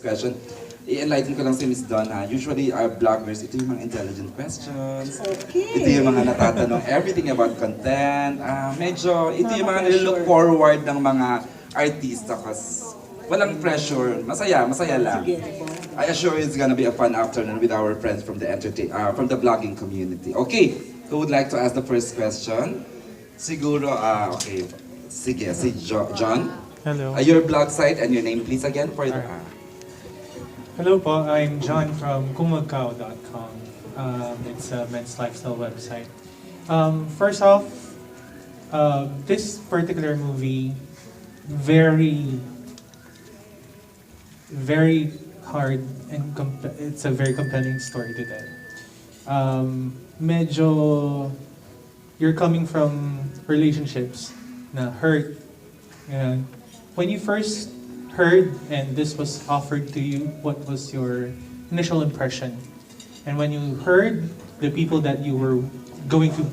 question. I-enlighten ko lang si Miss Dawn ha. Usually our vloggers, ito yung mga intelligent questions. Okay. Ito yung mga natatanong everything about content. Medyo, ito yung mga nilook forward ng mga artista kasi walang pressure. Masaya lang. I assure you it's gonna be a fun afternoon with our friends from the from the vlogging community. Okay, who would like to ask the first question? Siguro, okay. Sige, si John. Hello. Your blog site and your name please again for the... Hello po, I'm John from kumagkao.com. It's a men's lifestyle website. First off, this particular movie, very hard and it's a very compelling story to tell. Medyo you're coming from relationships na hurt. And when you first heard and this was offered to you, what was your initial impression? And when you heard the people that you were going to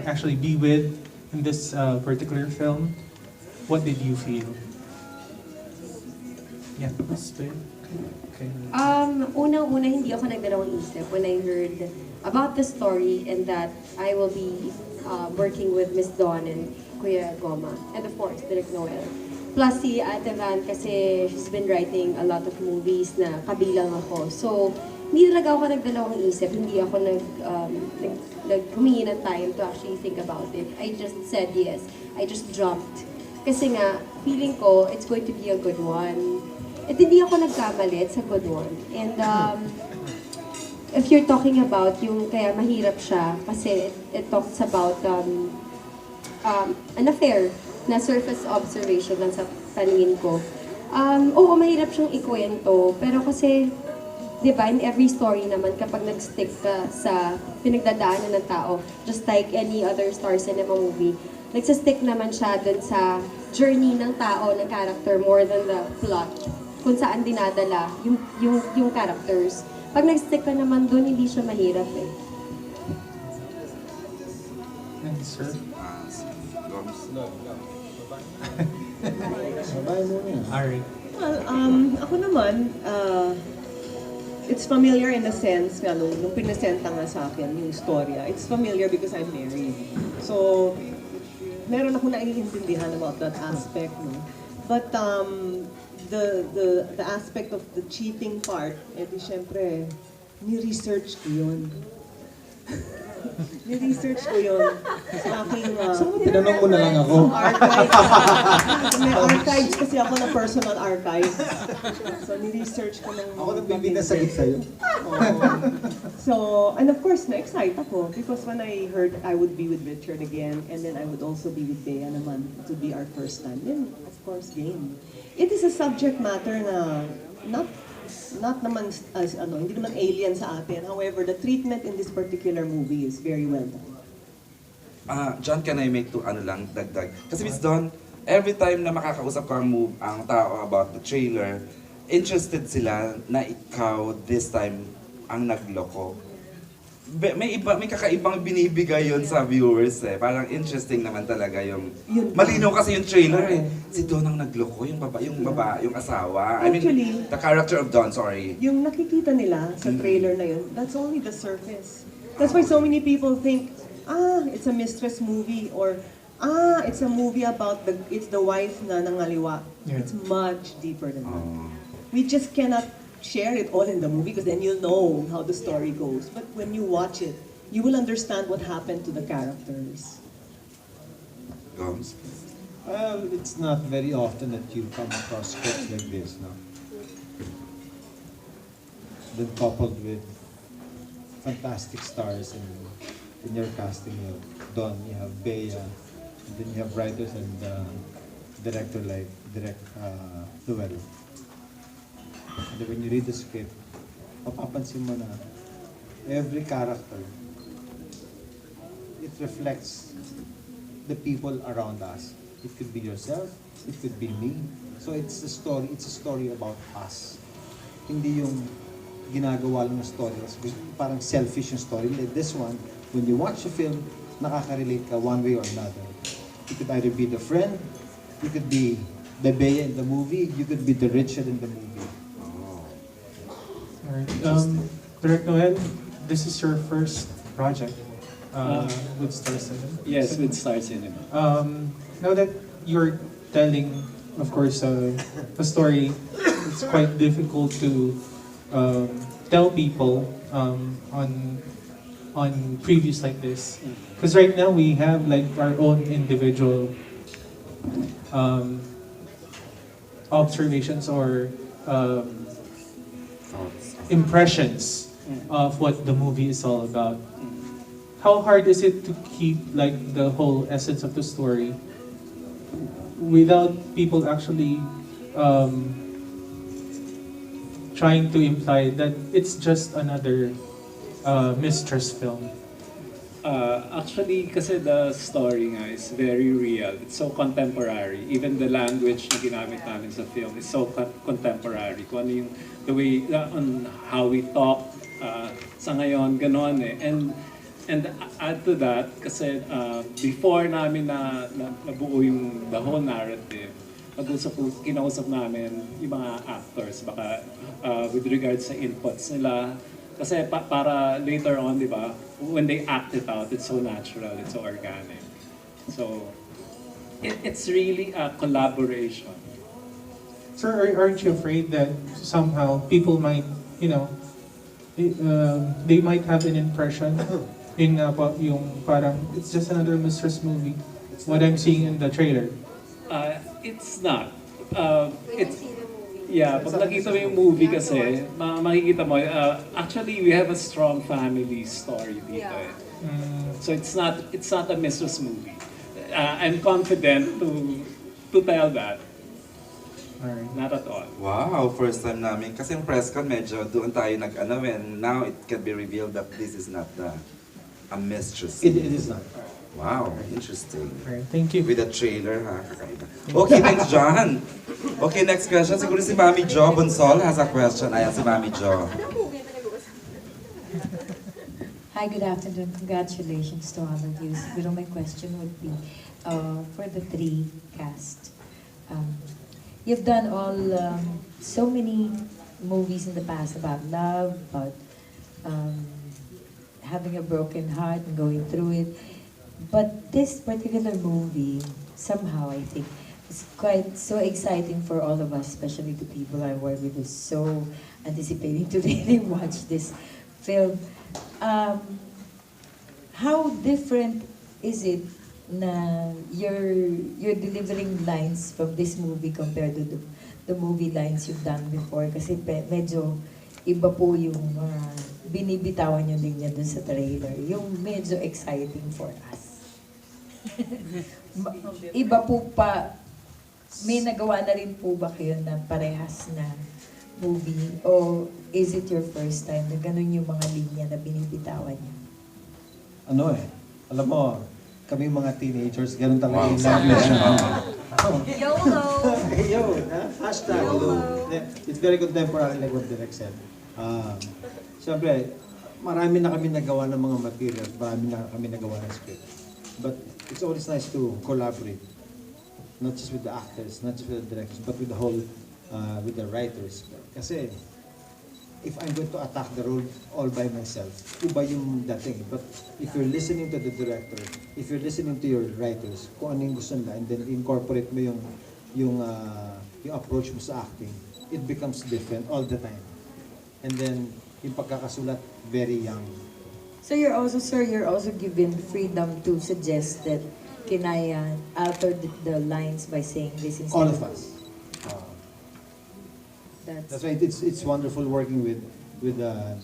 actually be with in this particular film, what did you feel? Yeah, that's it. Okay. Unang-una, hindi ako nagdalawang isip when I heard about the story and that I will be working with Miss Dawn and Kuya Goma, and of course, Direk Noel. Plus si Ate Van kasi she's been writing a lot of movies na kabilang ako. So, hindi talaga ako nagdalawang isip, hindi ako humingi ng time to actually think about it. I just said yes. I just jumped. Kasi nga, feeling ko, it's going to be a good one. At hindi ako nagkamali, it's a good one. And if you're talking about yung kaya mahirap siya, kasi it talks about an affair na surface observation lang sa paningin ko. Oo, mahirap siyang ikwento, pero kasi, di ba, in every story naman, kapag nag-stick ka sa pinagdadaanan ng tao, just like any other star cinema movie, nagsistick naman siya dun sa journey ng tao, ng character, more than the plot, kung saan dinadala yung characters. Pag nag-stick ka naman dun, hindi siya mahirap eh. And sir? Alright. Well, ako naman, it's familiar in a sense, nung pinesenta nga sa akin yung storya, it's familiar because I'm married. So, meron ako naiintindihan about that aspect, no? But the aspect of the cheating part, edi syempre, ni-research ko yun. Ni-research ko yun sa aking... Tinanong mo na lang ako. Archives. May archives kasi ako na personal archives. So, ni-research ko ng... Ako nagbibigay sa sa'yo. So, and of course, na-excite ako because when I heard I would be with Richard again and then I would also be with Bea naman to be our first time, then of course, game. It is a subject matter na not naman as hindi naman alien sa atin. However, the treatment in this particular movie is very well done. John, can I make dagdag? Kasi Miss Dawn, every time na makakausap ko ang tao about the trailer, interested sila na ikaw this time ang nagloko. May kakaibang binibigay yon sa viewers eh. Parang interesting naman talaga yung... Malinaw kasi yung trailer eh. Si Don ang nagloko, yung asawa. Actually, the character of Don, sorry. Yung nakikita nila sa trailer na yun, that's only the surface. That's why so many people think, it's a mistress movie or it's a movie about it's the wife na nangaliwa. Yeah. It's much deeper than that. We just cannot share it all in the movie because then you'll know how the story goes. But when you watch it, you will understand what happened to the characters. It's not very often that you come across scripts like this, no? Then coupled with fantastic stars in your casting. You have Don, you have Bea, and then you have writers and director like Noel. And then when you read the script, mapapansin mo na every character, it reflects the people around us. It could be yourself, it could be me. So it's a story about us. Hindi yung ginagawa lang ng story, parang selfish yung story. Like this one, when you watch the film, nakaka-relate ka one way or another. You could either be the friend, you could be the Bea in the movie, you could be the Richard in the movie. Alright. Direct Noel, this is your first project with Star Cinema. Yes, with Star Cinema. Now that you're telling, of course, a story, it's quite difficult to tell people on previews like this. Because right now we have like our own individual observations or impressions of what the movie is all about. How hard is it to keep like the whole essence of the story without people actually trying to imply that it's just another mistress film? Actually, kasi the story nga is very real. It's so contemporary. Even the language na ginamit namin sa film is so contemporary. Kung ano yung the way, on how we talk sa ngayon, ganon eh. And add to that, kasi before namin nabuo yung the whole narrative, kinausap namin yung mga actors, baka with regards sa inputs nila. Kasi para later on, di ba, when they act it out, it's so natural, it's so organic. So, it's really a collaboration. Sir, aren't you afraid that somehow people might, you know, they might have an impression in about yung parang it's just another mistress movie? What I'm seeing in the trailer. It's not. It's yeah, pag nakita mo yung movie kasi, makikita mo, actually we have a strong family story dito eh. So it's not a mistress movie. I'm confident to tell that. Alright. Not at all. Wow, first time namin. Kasi yung press con, medyo doon tayo nag-ano and now it can be revealed that this is not a mistress. It is not. Wow, interesting. Alright, thank you. With a trailer, ha? Kakaiba. Okay, thanks, John. Okay, next question. Siguro si Mami Jo Bonsol has a question. Ayan, si Mami Jo. Hi, good afternoon. Congratulations to all of you. Siguro my question would be for the three cast. You've done all so many movies in the past about love, about having a broken heart and going through it. But this particular movie, somehow I think, is quite so exciting for all of us, especially the people I work with, who's so anticipating to really watch this film. How different is it na you're delivering lines from this movie compared to the movie lines you've done before? Kasi medyo iba po yung binibitawan nyo din yan dun sa trailer. Yung medyo exciting for us. Iba po pa, may nagawa na rin po ba kayo na parehas na movie? O is it your first time na ganun yung mga linya na binibitawan nyo? Ano eh, alam mo, kami mga teenagers, ganun talaga yung Wow, language. YOLO! Yo, hashtag YOLO. It's very contemporary like what Direk said. Siyempre, marami na kami nagawa ng mga materials, marami na kami nagawa ng script. But it's always nice to collaborate. Not just with the actors, not just with the directors, but with the whole, with the writers. Kasi, if I'm going to attack the role all by myself, iba yung dating. But if you're listening to the director, if you're listening to your writers, kung ano yung gusto nila, and then incorporate mo yung approach mo sa acting, it becomes different all the time. And then, yung pagkakasulat, very young. So you're also, sir, you're also given freedom to suggest that can I alter the lines by saying this instead All of us. That's That's why it's wonderful working with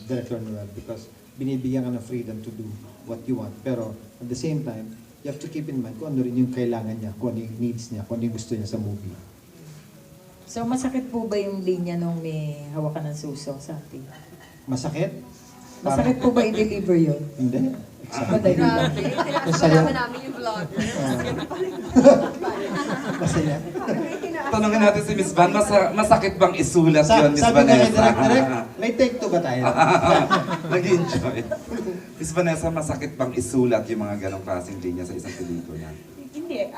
Director Noel because binibigyan ka ng freedom to do what you want. Pero at the same time, you have to keep in mind kung ano rin yung kailangan niya, kung ano yung needs niya, kung ano yung gusto niya sa movie. So masakit po ba yung linya nung may hawakan ng susong sa atin? Masakit? Masakit po ba i-deliver yun? Hindi. Madali lang. Masaya. namin yung vlogger. Masaya. Tanungin natin si Miss Van, masakit bang isulat yun, Miss Sabi nga kay Vanessa? Direk, may take two ba tayo? Nag-enjoy. Miss Vanessa, masakit bang isulat yung mga ganong klaseng linya sa isang pelikula? Hindi,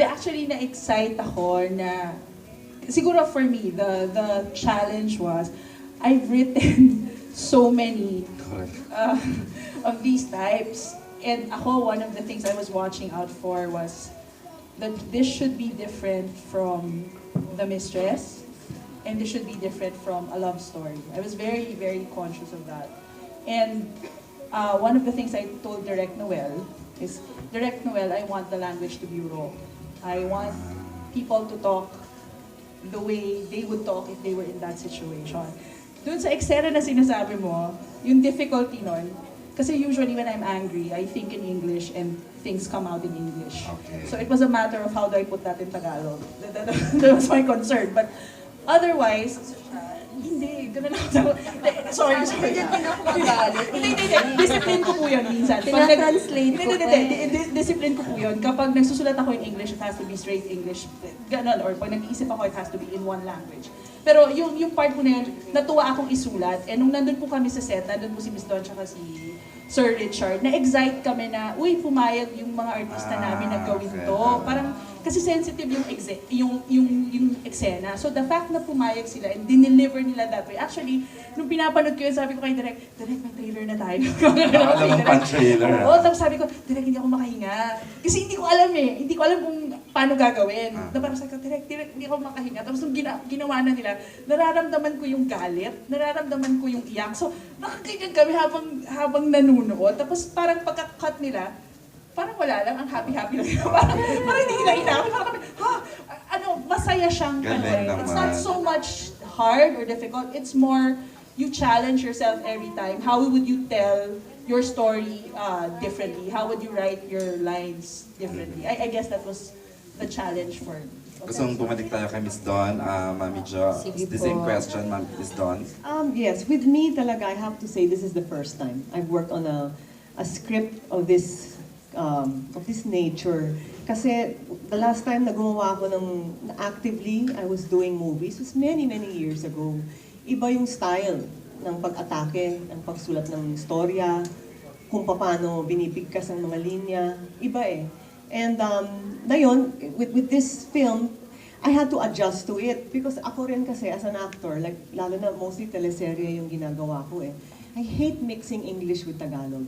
actually na-excite ako na siguro for me the challenge was I've written so many Correct. of these types. And ako, one of the things I was watching out for was that this should be different from The Mistress, and this should be different from a love story. I was very, very conscious of that. And one of the things I told Direct Noel is, Direct Noel, I want the language to be raw. I want people to talk the way they would talk if they were in that situation. Doon sa eksena na sinasabi mo, yung difficulty nun, kasi usually when I'm angry, I think in English and things come out in English. Okay. So it was a matter of how do I put that in Tagalog. That was my concern. But otherwise, hindi, ganun ako. Sorry. Hindi. Discipline ko po yun minsan. Tinatranslate ko Discipline ko po yun. Kapag nagsusulat ako in English, it has to be straight English. Ganun. Or pag nag-iisip ako, it has to be in one language. Pero yung part po na yun, natuwa akong isulat. And nung nandun po kami sa set, nandun po si Miss Don tsaka si Sir Richard, na-excite kami na, uy, pumayag yung mga artista namin na gawin to. Parang, kasi sensitive yung eksena. So the fact na pumayag sila and dineliver nila that way. Actually, nung pinapanood ko yun, sabi ko kay Direk, may trailer na tayo. Alam mo pang trailer. Oo, tapos sabi ko, Direk, hindi ako makahinga. Kasi hindi ko alam Hindi ko alam kung paano gagawin. Na parang sabi ko, Direk, hindi ako makahinga. Tapos nung ginawa na nila, nararamdaman ko yung galit, nararamdaman ko yung iyak. So, nakakinig kami habang nanunood. Tapos parang pagka-cut nila, parang wala lang, ang happy-happy lang. parang hindi nila inakit. Parang kami, masaya siyang Galing panoorin. It's naman. not so much hard or difficult. It's more, you challenge yourself every time. How would you tell your story differently? How would you write your lines differently? I guess that was the challenge for me. Gusto mong bumalik tayo kay Miss Don, Mami Jo. Sige The po. same question, Miss Don. Yes, with me talaga, I have to say this is the first time I've worked on a script of this nature. Kasi the last time na gumawa ako actively, I was doing movies, was many years ago. Iba yung style ng pag-atake, ng pagsulat ng storya, kung paano binibigkas ang mga linya, iba eh. And ngayon, with this film, I had to adjust to it because ako rin kasi as an actor, like lalo na mostly teleserye yung ginagawa ko eh. I hate mixing English with Tagalog.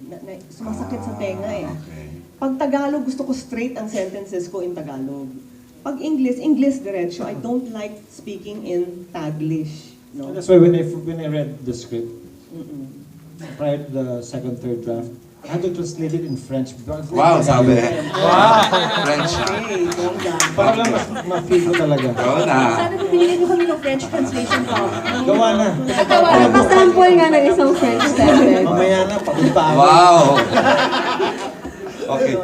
Sumasakit sa tenga eh. Okay. Pag Tagalog, gusto ko straight ang sentences ko in Tagalog. Pag English diretso. I don't like speaking in Taglish. No? That's why when I read the script, prior to the second, third draft, I had to translate it in French. Wow, sabi. Wow! French siya. Okay, bongga. Para lang ma-feel ko talaga. Go na. Sana po binigyan niyo kami ng French translation ko. Gawa na. Pasample nga ng isang French sentence. Mamaya na, papunta ako. Wow! Okay.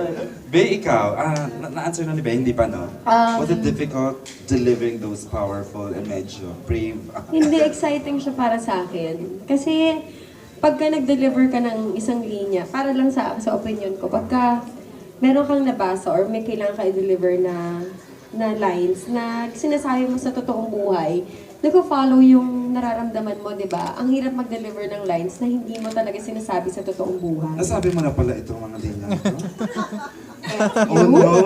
Be, ikaw, na-answer na ni Be, hindi pa no? Was it difficult delivering those powerful and medyo brave? Hindi exciting siya para sa akin. Kasi pagka nag-deliver ka ng isang linya, para lang sa opinion ko, pagka meron kang nabasa or may kailangan ka i-deliver na lines na sinasabi mo sa totoong buhay, nag-follow yung nararamdaman mo, di ba? Ang hirap mag-deliver ng lines na hindi mo talaga sinasabi sa totoong buhay. Nasabi mo na pala itong mga linya ito? Oh no!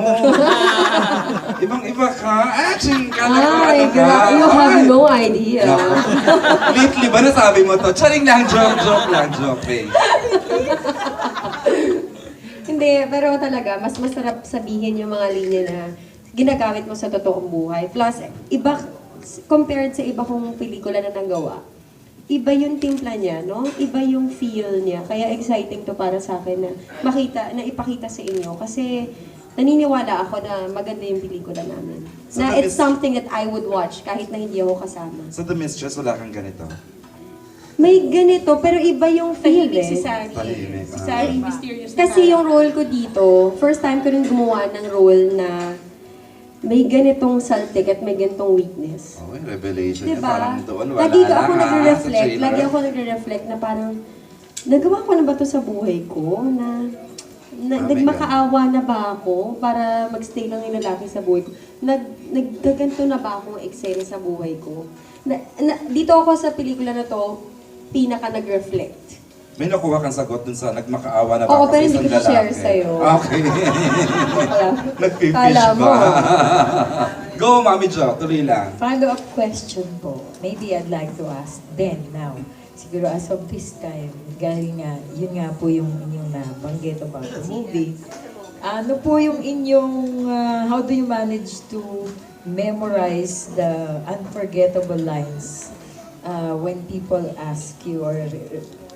Ibang-iba ka? Actually, kala ko ano ka? You have no idea. Lately ba nasabi mo to? Charing lang, joke, Be. Hindi, pero talaga, mas masarap sabihin yung mga linya na ginagamit mo sa totoong buhay. Plus, iba, compared sa iba kong pelikula na nagawa, iba yung timpla niya, no? Iba yung feel niya. Kaya exciting to para sa akin na ipakita sa inyo. Kasi naniniwala ako na maganda yung pelikula namin. So Na the it's something that I would watch kahit na hindi ako kasama. So The Mistress, wala kang ganito? May ganito, pero iba yung feel Tahimik si eh. Sari. Tahimik, Si Sari, mysterious na Kasi yung role ko dito, first time ko rin gumawa ng role na may ganitong saltik at may ganitong weakness. Oh, yung revelation niya, Diba? parang doon, wala Lagi lang ako sa nagre-reflect, trailer. lagi ako nagre-reflect na parang, nagawa ko na ba to sa buhay ko? Nagmakaawa na ba ako para magstay lang yung lalaki sa buhay ko? Naggaganto na ba akong eksena sa buhay ko? Dito ako sa pelikula na to, pinaka nag-reflect. May nakuha kang sagot dun sa nagmakaawa na ba Oo, ako pero sa hindi isang ko share lalaki? sa'yo. Okay. Nagpipish Kala mo. ba? Go, Mami Jo, tuloy lang. Follow-up question po. Maybe I'd like to ask then, now. Siguro as of this time, galing nga, yun nga po yung inyong nabanggit about the movie. Ano po yung inyong, how do you manage to memorize the unforgettable lines when people ask you or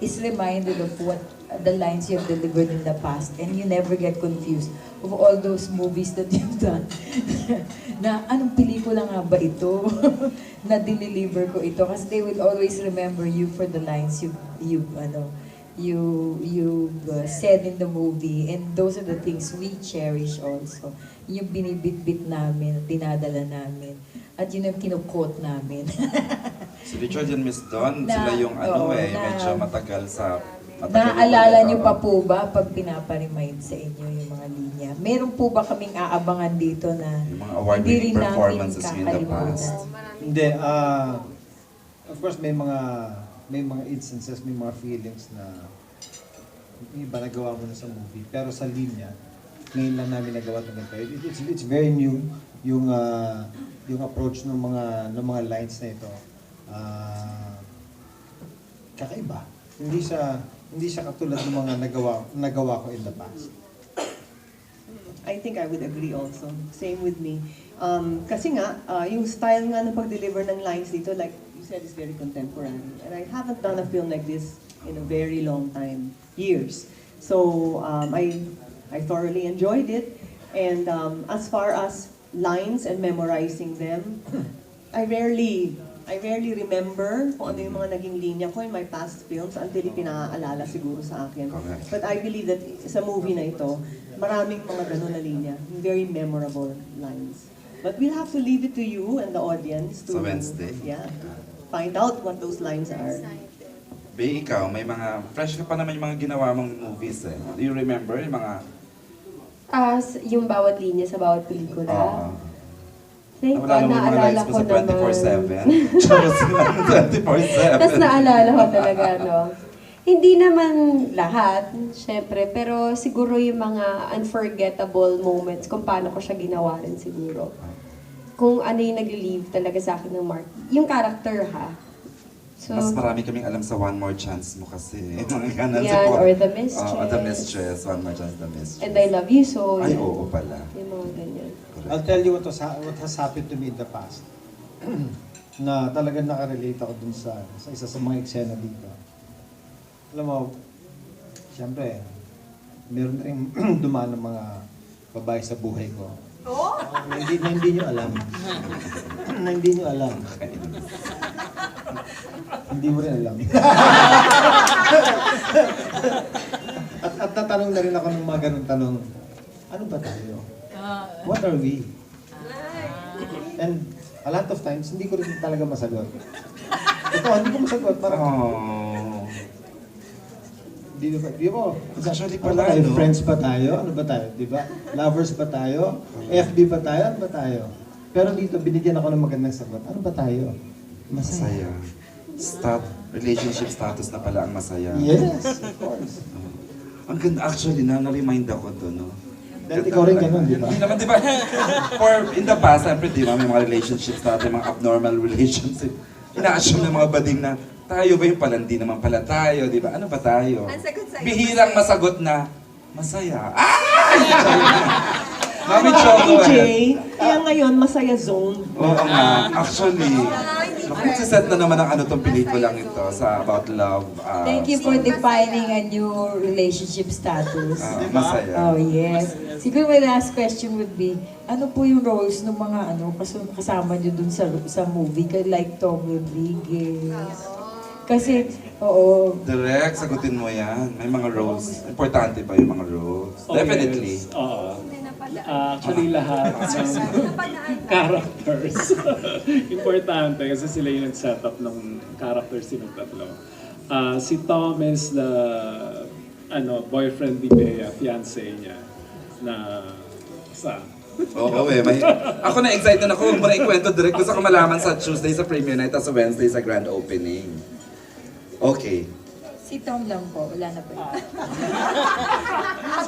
is reminded of what the lines you have delivered in the past and you never get confused of all those movies that you've done? Na anong pelikula nga ba ito na dineliver ko ito? Kasi they will always remember you for the lines you said in the movie, and those are the things we cherish also. Yung binibitbit namin, dinadala namin, at yun yung kinukote namin. Si Richard and Miss Dawn, Na- sila yung oo, medyo matagal yung Naaalala niyo balik, pa po ba pag pinaparind sa inyo yung mga linya? Meron po ba kaming aabangan dito na Yung mga hindi award-winning rin namin performances in the kakalimutan? past. Hindi, of course may mga instances, may mga feelings na yung iba nagawa mo na sa movie, pero sa linya, ngayon lang namin nagawa ito ganito. It's very new yung approach ng mga lines na ito. Kakaiba. Hindi siya katulad ng mga nagawa ko in the past. I think I would agree also. Same with me. Kasi nga, yung style nga ng pag-deliver ng lines dito, like you said, is very contemporary. And I haven't done a film like this in a very long time, years. So I thoroughly enjoyed it. And as far as lines and memorizing them, I rarely remember kung ano yung mga naging linya ko in my past films until ipinaalala siguro sa akin. Correct. But I believe that sa movie na ito, maraming mga ganun na linya, very memorable lines. But we'll have to leave it to you and the audience to Sa Wednesday. Yeah, find out what those lines are. Be, ikaw, may mga, fresh ka pa naman yung mga ginawa mong movies eh. Do you remember yung mga, Yung bawat linya sa bawat pelikula. Thank wala God, naman mga naalala lines ko mo sa naman. 24/7. Charot naman, 24/7. Tapos naalala ko talaga, no? Hindi naman lahat, syempre, pero siguro yung mga unforgettable moments kung paano ko siya ginawa rin siguro. Kung ano yung nag-leave talaga sa akin ng mark. Yung character, ha? So, Mas marami kaming alam sa One More Chance mo kasi. Mga ganun. yan, So, or The Mistress. Oh, The Mistress. One More Chance, The Mistress. And I Love You So. Ay, yan. oo pala. Yung mga ganyan. I'll tell you what has happened to me in the past. Na talagang nakarelate ako dun sa isa sa mga eksena dito. Alam mo, siyempre, meron rin dumaan ng mga babae sa buhay ko. Na hindi nyo alam. Na hindi nyo alam. Hindi mo rin alam. at natanong na rin ako ng mga ganun tanong, ano ba tayo? What are we? And a lot of times, hindi ko rin talaga masagot. Ito, hindi ko masagot. Parang, Oh. di ba? Actually Ano pala, ba tayo? no? Friends ba tayo? Ano ba tayo? Di ba? Lovers ba tayo? FB ba tayo? Ano ba tayo? Pero dito, binigyan ako ng magandang sagot. Ano ba tayo? Masaya. Relationship status na pala ang masaya. Yes, of course. Ang ganda, actually, na-remind ako doon, no? Dahil ikaw rin ganun, di ba? Hindi naman, di ba? In the past, siyempre, di ba, may mga relationships natin, mga abnormal relationship. Ina-assume ng mga bading na, tayo ba yung pala? Hindi naman pala tayo, di ba? Ano ba tayo? Bihirang masagot na, masaya. Ay! Mami Choco, EJ, kaya ngayon, masaya zone. oo nga, actually. Set na naman ang tong pelikulang ito sa about love. Thank you for defining a new relationship status. Masaya. Oh, yes. Siguro my last question would be, ano po yung roles ng mga kasama nyo dun sa movie? Like Tom Rodriguez. Kasi, oo. Direct, sagutin mo yan. May mga roles. Importante pa yung mga roles. Oh, Definitely. yes. Oo. Actually, lahat ng characters. Importante kasi sila yung nag-set up ng characters silang tatlo. Si Tom is the boyfriend ni Bea, fiancé niya, na Oo, ako na-excited ako. Huwag mo na ikwento direct. Gusto ko malaman sa Tuesday sa premiere night at sa Wednesday sa grand opening. Okay. Si Tom lang po, wala na po.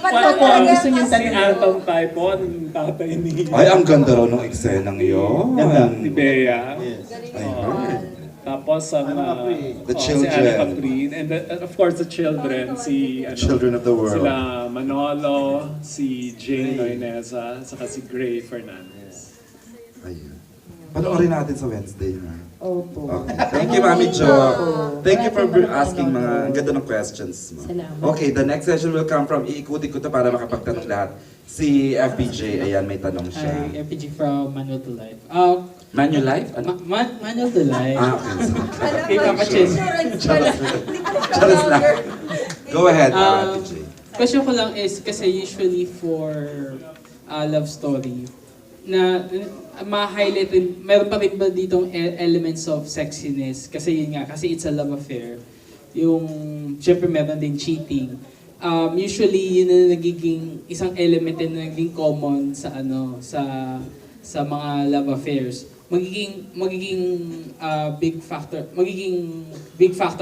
Paano po ang gusto niyo si Anton type po? Ang tatay ni... Ay, ang ganda raw ng eksenang yun. Ganda. Ni Bea. Yes. I heard. Tapos ang Ano Capri? The si children. Anna Capri. And of course the children, si Children of the world. sila Manolo, si Jane Oineza, saka si Gray Fernandez. Ayun. Panoorin natin sa Wednesday na. Opo. Okay. Thank you, Mami Jo. Thank you for asking mga ang ganda ng questions mo. Salamat. Okay, the next session will come from, iikutin ko to para makapagtanong lahat. Si FPJ, ayan, may tanong siya. Hi, FPG from Manual to Life. Manulife? Ano? Manual to Life. Okay. Kay Papa Chen. Charas lang. Go ahead, FPJ. Question ko lang is, kasi usually for love story, na ma-highlight rin, meron pa rin ba ditong elements of sexiness? Kasi yun nga, kasi it's a love affair. Yung, syempre meron din cheating. Usually, yun na nagiging isang element na naging common sa sa mga love affairs. Magiging big factor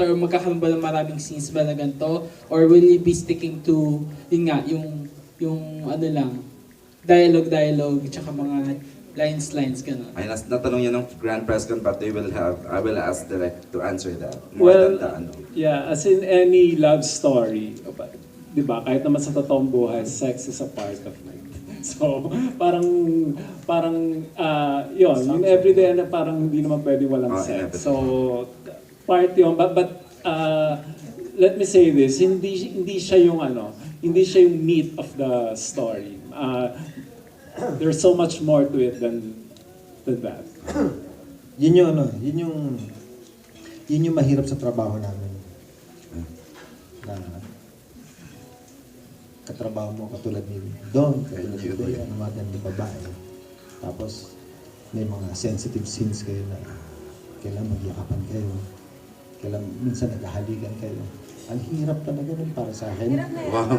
or magkakaroon ba ng maraming scenes ba na ganito? Or will you be sticking to, yun nga, yung ano lang, dialogue, tsaka mga lines, gano'n. Ay, natanong yan ng Grand Press Con, but I will ask Direct to answer that. Well, Ano. yeah, as in any love story, di ba, kahit naman sa totoong buhay, sex is a part of it. So, yun, yung everyday na parang hindi naman pwede walang sex. So, part yun, but let me say this, hindi siya yung meat of the story. There's so much more to it than that. Yun yung mahirap sa trabaho namin. Na katrabaho mo katulad ni Don, katulad ni Bea, na magandang babae. Tapos may mga sensitive scenes kayo na kailangan magyakapan kayo. Kailangan minsan naghahalikan kayo. Ang hirap talaga nun para sa akin. Wow.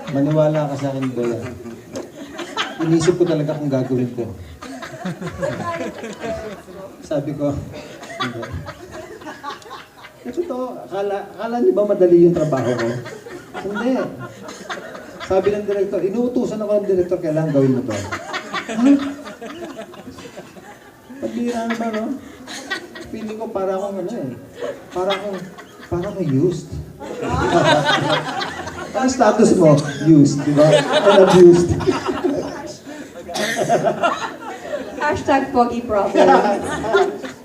Maniwala ka sa akin, Bea. Inisip ko talaga kung gagawin ko. Sabi ko, hindi. Kasi to, akala niyo ba madali yung trabaho ko? Hindi. Sabi ng director, inuutusan ako ng director, kailangan gawin mo to. Ha? Pagbira naman, no? Feeling ko para akong para akong used. Ang status mo? Used, di ba? Unabused. #pogi problem.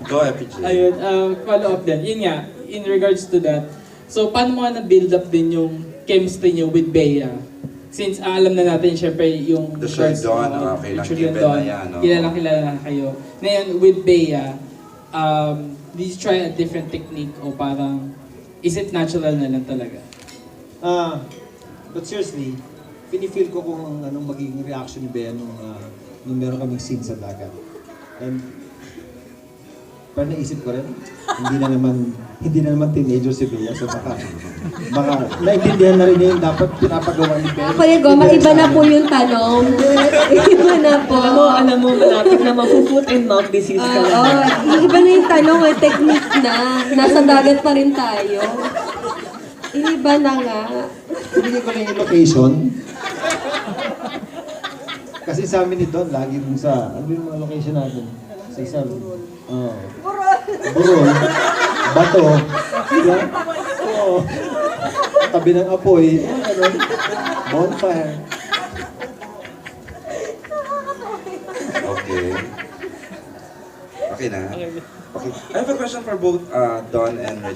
Go, FPJ. Ayun, follow up din. Yun nga, in regards to that, so paano mo na-build up din yung chemistry nyo with Bea? Since alam na natin, syempre, yung... The show Dawn, kailang given na yan, no? Kilala na kayo. Ngayon, with Bea, did you try a different technique o parang, is it natural na lang talaga? But seriously, pinifeel ko kung anong magiging reaction ni Bea nung meron kaming scene sa dagat. And pero naisip ko rin, hindi na naman teenager si Bea, so baka naintindihan na rin niya yung dapat pinapagawa ni Bea. Kuya Goma, iba na po yung tanong. Iba na po. Alam mo, malapit na mafu-foot and mouth disease ka na. Iba na yung tanong, technique na. Nasa dagat pa rin tayo. Iba na nga. Binigay ko lang yung location. Kasi sa amin ni Don, lagi dun sa, ano yung mga location natin? Sa isang, Burol, Bato, diba? Oo. Tabi ng apoy, bonfire. Okay. Okay na? Okay. I have a question for both Don and Rich.